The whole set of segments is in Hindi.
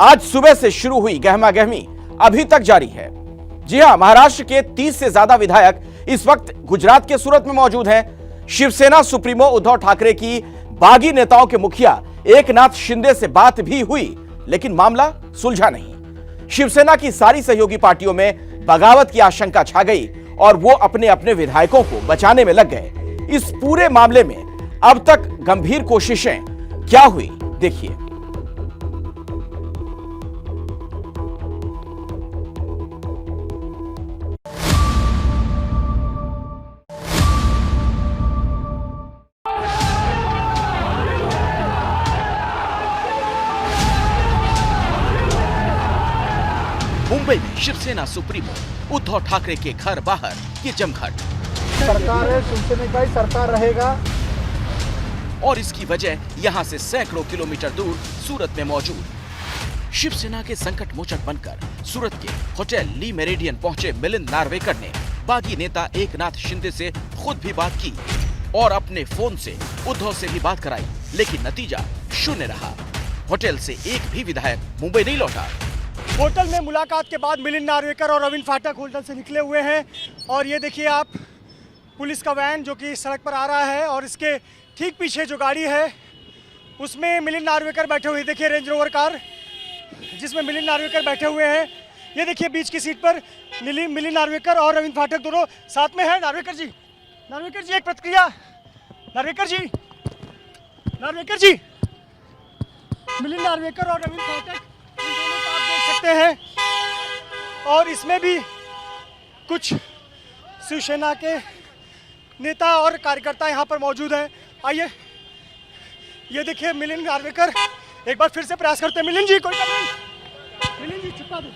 आज सुबह से शुरू हुई गहमा गहमी अभी तक जारी है। जी हां, महाराष्ट्र के 30 से ज्यादा विधायक इस वक्त गुजरात के सूरत में मौजूद हैं। शिवसेना सुप्रीमो उद्धव ठाकरे की बागी नेताओं के मुखिया एकनाथ शिंदे से बात भी हुई, लेकिन मामला सुलझा नहीं। शिवसेना की सारी सहयोगी पार्टियों में बगावत की आशंका छा गई और वो अपने अपने विधायकों को बचाने में लग गए। इस पूरे मामले में अब तक गंभीर कोशिशें क्या हुई, देखिए। मुंबई में शिवसेना सुप्रीमो उद्धव ठाकरे के घर बाहर ये जमघट। सरकार है, शिवसेना का ही सरकार रहेगा। और इसकी वजह यहां से सैकड़ों किलोमीटर दूर सूरत में मौजूद शिवसेना के संकट मोचक बनकर सूरत के होटल ली मेरिडियन पहुंचे मिलिंद नार्वेकर ने बागी नेता एकनाथ शिंदे से खुद भी बात की और अपने फोन से उद्धव से भी बात कराई, लेकिन नतीजा शून्य रहा। होटल से एक भी विधायक मुंबई नहीं लौटा। होटल में मुलाकात के बाद मिलिंद नार्वेकर और रविंद्र फाटक होटल से निकले हुए हैं और ये देखिए आप, पुलिस का वैन जो कि सड़क पर आ रहा है और इसके ठीक पीछे जो गाड़ी है उसमें मिलिंद नार्वेकर बैठे हुए। देखिए रेंज रोवर कार जिसमें मिलिंद नार्वेकर बैठे हुए हैं। ये देखिए बीच की सीट पर मिलिंद नार्वेकर और रविंद्र फाटक दोनों साथ में है। नार्वेकर जी एक प्रतिक्रिया। नार्वेकर जी मिलिंद नार्वेकर और रविंद्र फाटक इन दोनों को आप देख सकते हैं और इसमें भी कुछ शिवसेना के नेता और कार्यकर्ता यहाँ पर मौजूद हैं। आइए, ये देखिए मिलिंद नार्वेकर एक बार फिर से प्रयास करते हैं। मिलिंद जी कोई नहीं, मिलिंद जी चुपा दो।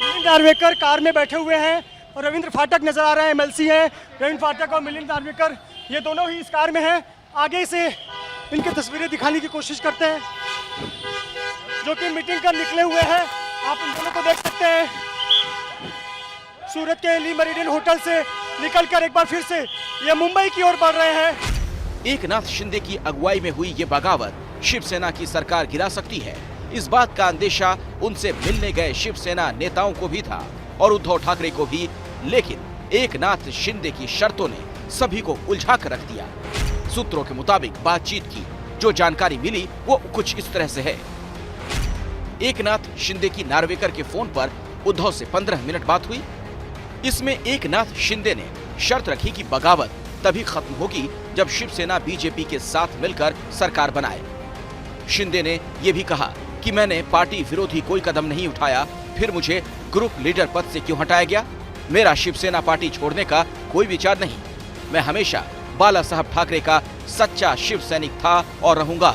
मिलिंद नार्वेकर कार में बैठे हुए हैं और रविंद्र फाटक नजर आ रहे हैं, एमएलसी हैं। रविंद्र फाटक और मिलिंद नार्वेकर ये दोनों ही इस कार में हैं। आगे से इनकी तस्वीरें दिखाने की कोशिश करते हैं जो कि मीटिंग कर निकले हुए हैं। आप इन दोनों को देख सकते हैं सूरत के ली मेरिडियन होटल से निकलकर एक बार फिर से ये मुंबई की ओर बढ़ रहे हैं। एकनाथ शिंदे की अगुवाई में हुई ये बगावत शिवसेना की सरकार गिरा सकती है, इस बात का अंदेशा उनसे मिलने गए शिवसेना नेताओं को भी था और उद्धव ठाकरे को भी। लेकिन एकनाथ शिंदे की शर्तों ने सभी को उलझा कर रख दिया। सूत्रों के मुताबिक बातचीत की जो जानकारी मिली वो कुछ इस तरह से है। एकनाथ शिंदे की नार्वेकर के फोन पर उद्धव से 15 मिनट बात हुई। इसमें एकनाथ शिंदे ने शर्त रखी कि बगावत तभी खत्म होगी जब शिवसेना बीजेपी के साथ मिलकर सरकार बनाए। शिंदे ने यह भी कहा कि मैंने पार्टी विरोधी कोई कदम नहीं उठाया, फिर मुझे ग्रुप लीडर पद से क्यों हटाया गया? मेरा शिवसेना पार्टी छोड़ने का कोई विचार नहीं। मैं हमेशा बाला साहब ठाकरे का सच्चा शिव सैनिक था और रहूंगा।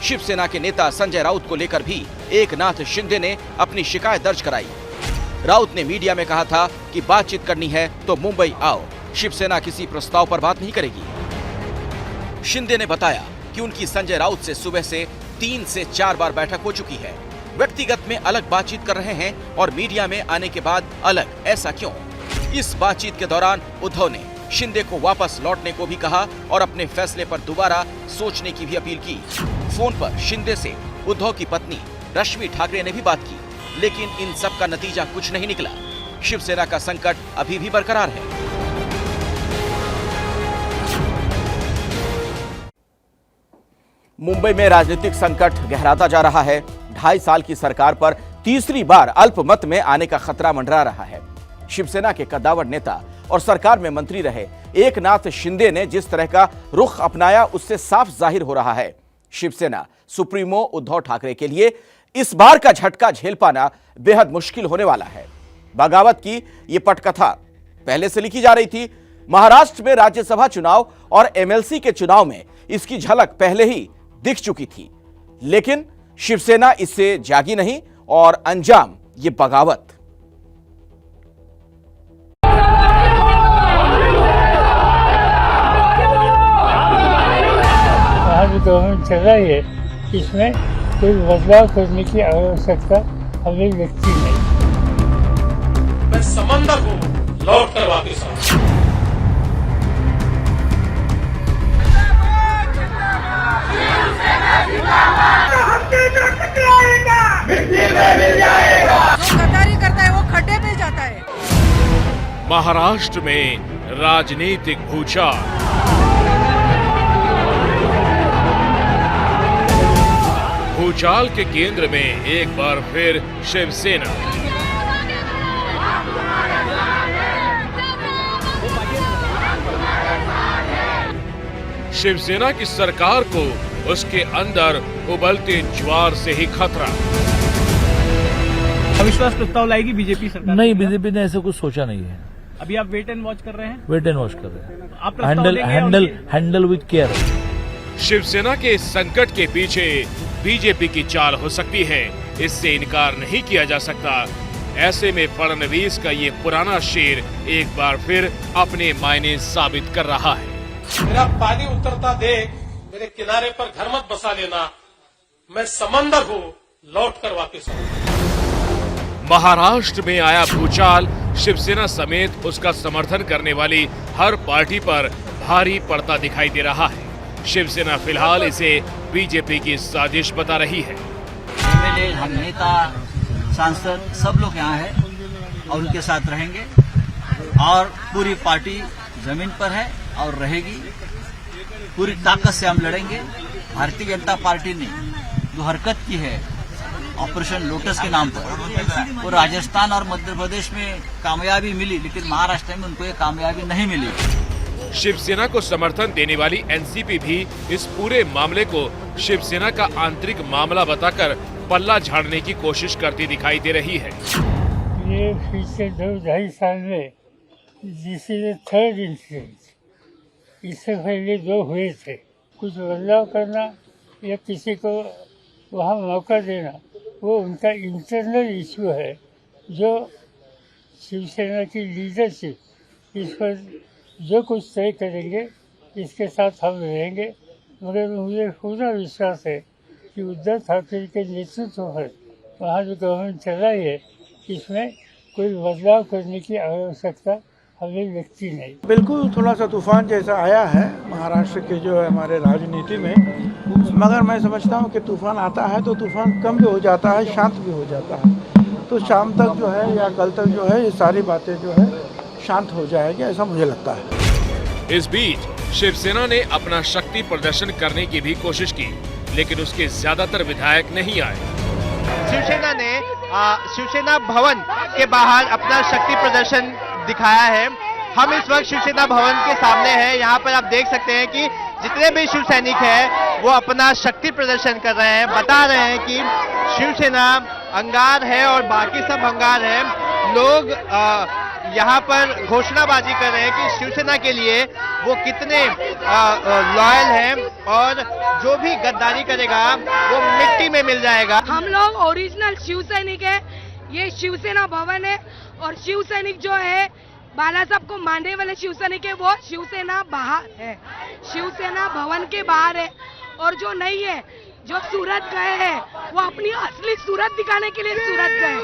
शिवसेना के नेता संजय राउत को लेकर भी एकनाथ शिंदे ने अपनी शिकायत दर्ज कराई। राउत ने मीडिया में कहा था कि बातचीत करनी है तो मुंबई आओ, शिवसेना किसी प्रस्ताव पर बात नहीं करेगी। शिंदे ने बताया कि उनकी संजय राउत से सुबह से 3 से 4 बार बैठक हो चुकी है। व्यक्तिगत में अलग बातचीत कर रहे हैं और मीडिया में आने के बाद अलग, ऐसा क्यों? इस बातचीत के दौरान उद्धव ने शिंदे को वापस लौटने को भी कहा और अपने फैसले पर दोबारा सोचने की भी अपील की। फोन पर शिंदे से उद्धव की पत्नी रश्मि ठाकरे ने भी बात की, लेकिन इन सब का नतीजा कुछ नहीं निकला। शिवसेना का संकट अभी भी बरकरार है। मुंबई में राजनीतिक संकट गहराता जा रहा है। 2.5 साल की सरकार पर तीसरी बार अल्पमत में आने का खतरा मंडरा रहा है। शिवसेना के कद्दावर नेता और सरकार में मंत्री रहे एकनाथ शिंदे ने जिस तरह का रुख अपनाया उससे साफ जाहिर हो रहा है शिवसेना सुप्रीमो उद्धव ठाकरे के लिए इस बार का झटका झेल पाना बेहद मुश्किल होने वाला है। बगावत की यह पटकथा पहले से लिखी जा रही थी। महाराष्ट्र में राज्यसभा चुनाव और एमएलसी के चुनाव में इसकी झलक पहले ही दिख चुकी थी, लेकिन शिवसेना इससे जागी नहीं और अंजाम ये बगावत। गवर्नमेंट चल रही है, इसमें कोई बदलाव करने की आवश्यकता हमें व्यक्ति नहीं। मैं समंदर को लौट कर वापिस आऊं। महाराष्ट्र में राजनीतिक भूचाल। भूचाल के केंद्र में एक बार फिर शिवसेना। शिवसेना की सरकार को उसके अंदर उबलते ज्वार से ही खतरा। अविश्वास प्रस्ताव लाएगी बीजेपी सरकार? नहीं, बीजेपी ने ऐसा कुछ सोचा नहीं है। अभी आप वेट एंड वॉच कर रहे हैं? वेट एंड वॉच कर रहे हैं। आप प्रस्ताव लेंगे? Handle with care. शिवसेना के इस संकट के पीछे बीजेपी की चाल हो सकती है, इससे इनकार नहीं किया जा सकता। ऐसे में फडणवीस का ये पुराना शेर एक बार फिर अपने मायने साबित कर रहा है। मेरा पानी उतरता देख मेरे किनारे पर घर मत बसा लेना, मैं समंदर हूँ लौट कर वापिस आऊंगा। महाराष्ट्र में आया भूचाल शिवसेना समेत उसका समर्थन करने वाली हर पार्टी पर भारी पड़ता दिखाई दे रहा है। शिवसेना फिलहाल इसे बीजेपी की साजिश बता रही है। एमएलए, हम नेता, सांसद सब लोग यहाँ हैं और उनके साथ रहेंगे और पूरी पार्टी जमीन पर है और रहेगी। पूरी ताकत से हम लड़ेंगे। भारतीय जनता पार्टी ने जो हरकत की है ऑपरेशन लोटस के नाम पर, वो राजस्थान और मध्य प्रदेश में कामयाबी मिली, लेकिन महाराष्ट्र में उनको ये कामयाबी नहीं मिली। शिवसेना को समर्थन देने वाली एनसीपी भी इस पूरे मामले को शिवसेना का आंतरिक मामला बताकर पल्ला झाड़ने की कोशिश करती दिखाई दे रही है। ये पिछले 2-2.5 साल में दिस इज थर्ड इंसिडेंट। इससे पहले 2 हुए थे। कुछ बदलाव करना या किसी को वहाँ मौका देना, वो उनका इंटरनल इशू है, जो शिवसेना की लीडरशिप इस पर जो कुछ तय करेंगे इसके साथ हम रहेंगे। मगर मुझे पूरा विश्वास है कि उद्धव ठाकरे के नेतृत्व पर वहाँ जो गवर्नमेंट चला है, इसमें कोई बदलाव करने की आवश्यकता हमें व्यक्ति नहीं। बिल्कुल थोड़ा सा तूफान जैसा आया है महाराष्ट्र के जो है हमारे राजनीति में, मगर मैं समझता हूँ कि तूफान आता है तो तूफान कम भी हो जाता है, शांत भी हो जाता है। तो शाम तक जो है या कल तक जो है ये सारी बातें जो है शांत हो जाएगी, ऐसा मुझे लगता है। इस बीच शिवसेना ने अपना शक्ति प्रदर्शन करने की भी कोशिश की, लेकिन उसके ज्यादातर विधायक नहीं आए। शिवसेना ने शिवसेना भवन के बाहर अपना शक्ति प्रदर्शन दिखाया है। हम इस वक्त शिवसेना भवन के सामने हैं। यहाँ पर आप देख सकते हैं कि जितने भी शिव सैनिक हैं वो अपना शक्ति प्रदर्शन कर रहे हैं, बता रहे हैं कि शिवसेना अंगार है और बाकी सब अंगार है। लोग यहाँ पर घोषणाबाजी कर रहे हैं कि शिवसेना के लिए वो कितने लॉयल हैं और जो भी गद्दारी करेगा वो मिट्टी में मिल जाएगा। हम लोग ओरिजिनल शिव सैनिक है। ये शिवसेना भवन है और शिव सैनिक जो है बाला साहब को मानने वाले शिव सैनिक है, वो शिवसेना बाहर है, शिवसेना भवन के बाहर है। और जो नहीं है, जो सूरत गए हैं, वो अपनी असली सूरत दिखाने के लिए सूरत गए।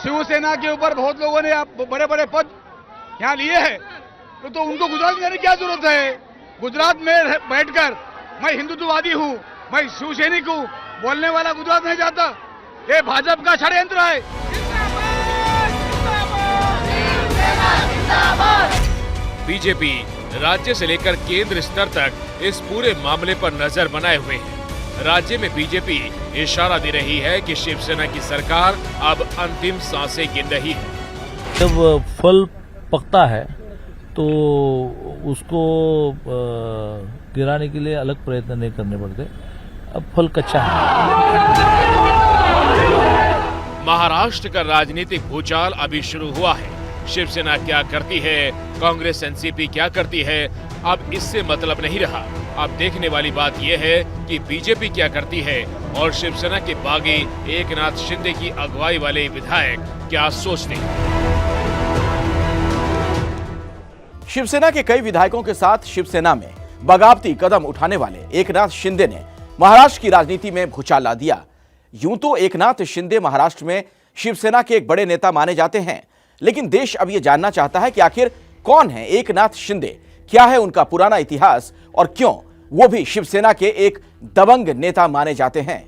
शिवसेना के ऊपर बहुत लोगों ने बड़े बड़े पद यहाँ लिए हैं, तो उनको गुजरात में जाने की क्या जरूरत है? गुजरात में बैठकर मैं हिंदुत्ववादी हूँ, मैं शिव सैनिक हूँ बोलने वाला गुजरात नहीं जाता। ये भाजपा का षड्यंत्र है। बीजेपी राज्य से लेकर केंद्र स्तर तक इस पूरे मामले पर नजर बनाए हुए है। राज्य में बीजेपी इशारा दे रही है कि शिवसेना की सरकार अब अंतिम सांसें गिन रही है। जब फल पकता है तो उसको गिराने के लिए अलग प्रयत्न नहीं करने पड़ते। अब फल कच्चा है। महाराष्ट्र का राजनीतिक भूचाल अभी शुरू हुआ है। शिवसेना क्या करती है, कांग्रेस एनसीपी क्या करती है, अब इससे मतलब नहीं रहा। अब देखने वाली बात यह है कि बीजेपी क्या करती है और शिवसेना के बागी एकनाथ शिंदे की अगुवाई वाले विधायक क्या सोचते हैं। शिवसेना के कई विधायकों के साथ शिवसेना में बगावती कदम उठाने वाले एकनाथ शिंदे ने महाराष्ट्र की राजनीति में भूचाल ला दिया। यूं तो एकनाथ शिंदे महाराष्ट्र में शिवसेना के एक बड़े नेता माने जाते हैं, लेकिन देश अब यह जानना चाहता है कि आखिर कौन है एकनाथ शिंदे, क्या है उनका पुराना इतिहास और क्यों वो भी शिवसेना के एक दबंग नेता माने जाते हैं।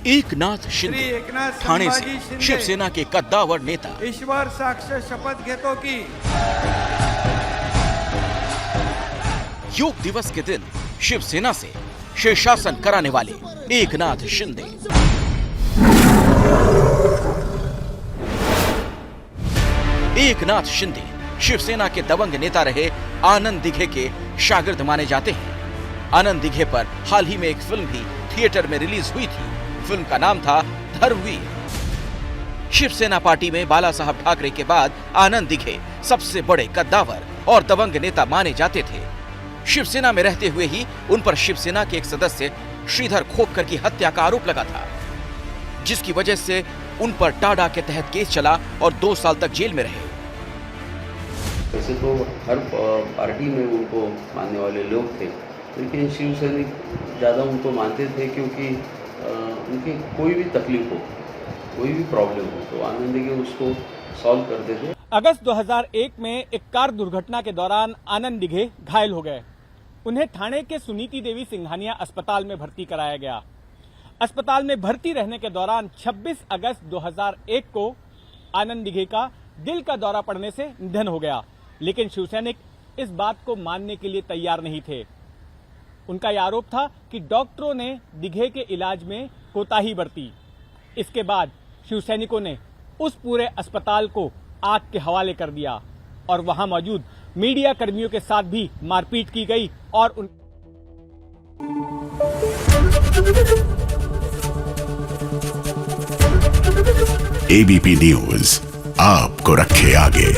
एकनाथ शिंदे ठाणे से शिवसेना के कद्दावर नेता। ईश्वर साक्ष शपथ घेतो की योग दिवस के दिन शिवसेना से शीर्षासन कराने वाले एकनाथ शिंदे। एकनाथ शिंदे शिवसेना के दबंग नेता रहे आनंद दिघे के शागिर्द माने जाते हैं। आनंद दिघे पर हाल ही में एक फिल्म भी थिएटर में रिलीज हुई थी। फिल्म का नाम था धर्मवीर। शिवसेना पार्टी में बाला साहब ठाकरे के बाद आनंद दिघे सबसे बड़े कद्दावर और दबंग नेता माने जाते थे। शिवसेना में रहते हुए ही उन पर शिवसेना के एक सदस्य श्रीधर खोपकर की हत्या का आरोप लगा था, जिसकी वजह से उन पर टाडा के तहत केस चला और 2 साल तक जेल में रहे। वैसे तो हर पार्टी में उनको मानने वाले लोग थे, लेकिन शिवसैनिक ज़्यादा उनको मानते थे क्योंकि उनकी कोई भी तकलीफ हो, कोई भी प्रॉब्लम हो तो आनंद दिघे उसको सॉल्व करते थे। अगस्त 2001 में एक कार दुर्घटना के दौरान आनंद दिघे घायल हो गए। उन्हें ठाणे के सुनीति देवी सिंघानिया अस्पताल में भर्ती कराया गया। अस्पताल में भर्ती रहने के दौरान 26 अगस्त 2001 को आनंद दिघे का दिल का दौरा पड़ने से निधन हो गया, लेकिन शिवसैनिक इस बात को मानने के लिए तैयार नहीं थे। उनका यह आरोप था कि डॉक्टरों ने दिघे के इलाज में कोताही बरती। इसके बाद शिवसैनिकों ने उस पूरे अस्पताल को आग के हवाले कर दिया और वहां मौजूद मीडिया कर्मियों के साथ भी मारपीट की गई और एबीपी न्यूज आपको रखे आगे।